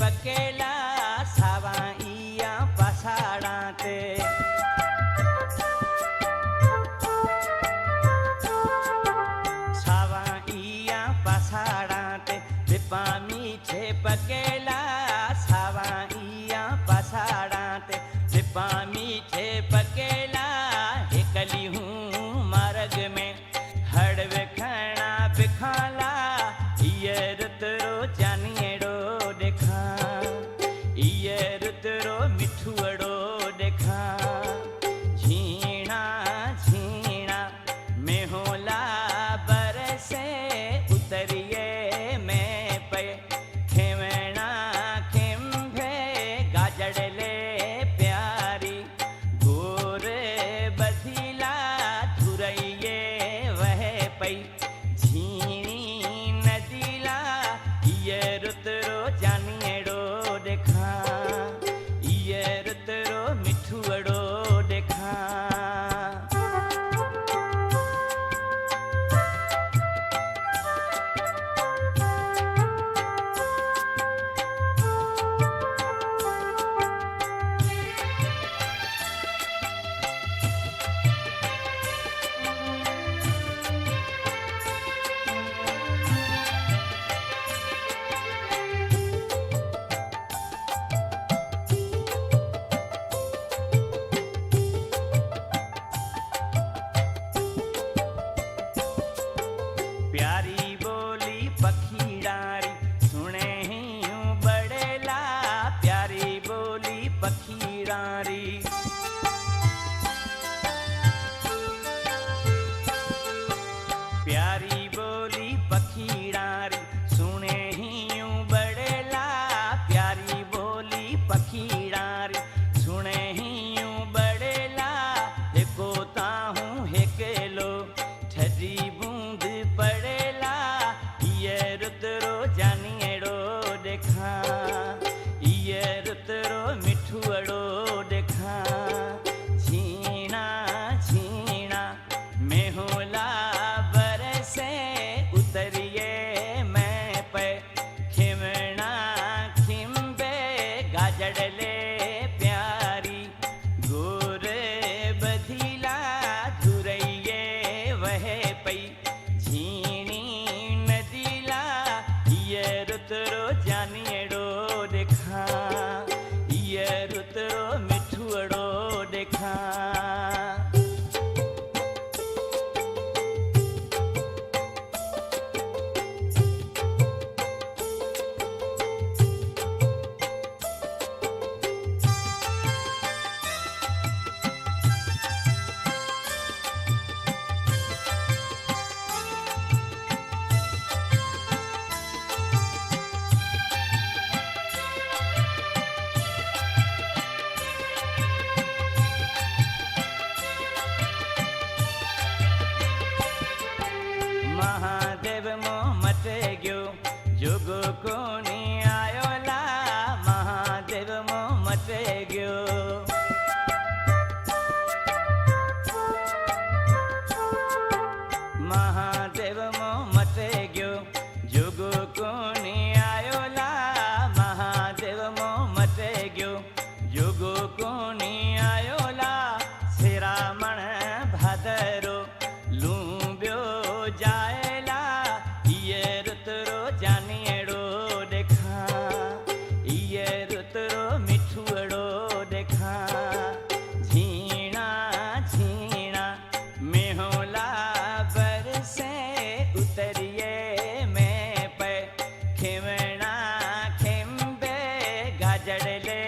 पकेला सावाइया पसाड़ा ते सावाइया पसाड़ा ते पिपा मीठे पकेला सावाइया पसाड़ा ते पिपा मीठे पकेला हिकली हूँ मार्ग में हड़वे खाना बिखाला ये रुतरो जानिएड़ो देखा ये रुतरो मिठुअड़ो देखा झीणा झीणा मेहोला बरसे उतरिए मैं पे खेवना खिम्भे गाजड़ले प्यारी गोर बधिला धुरइये वह पई झीणी नदीला ये रुतरो जानिएड़ो देखा ये रुतरो मिठुअड़ो देखा प्यारी बोली पखीड़ारी सुने यूं बड़ेला प्यारी बोली पखीड़ारी प्यारी बोली पखीड़ारी सुने यूं बड़ेला प्यारी बोली पखीड़ारी सुने यूं बड़ेला देखो ताहूँ हेकेलो ठरी बूंद पड़ेला ये रुतरो जानिएड़ो देखा ये रुतरो मिठुअड़ो देखा झीणा झीणा मेहोला बरसे उतरिए मैं पे खिमणा खिम्बे गाजड़ले प्यारी गोर बधिला धुरइये वह पई झीणी नदीला ये रुतरो जानिएड़ो देखा ये रुतरो मिठुअड़ो देखा महादेव मो मटे गयो जोगो कोनी आयोला महादेव मो मटे गयो महादेव मो मटे गयो जोगो कोनी आयोला महादेव मो मटे गयो जोगो कोनी आयोला सिरामण भादरो लूंब्यो जाएला ये रुतरो जानिएड़ो देखा ये रुतरो मिठुअड़ो देखा झीणा झीणा मेहोला बरसे उतरिए मैं पे खिमणा खिम्बे गाजड़ले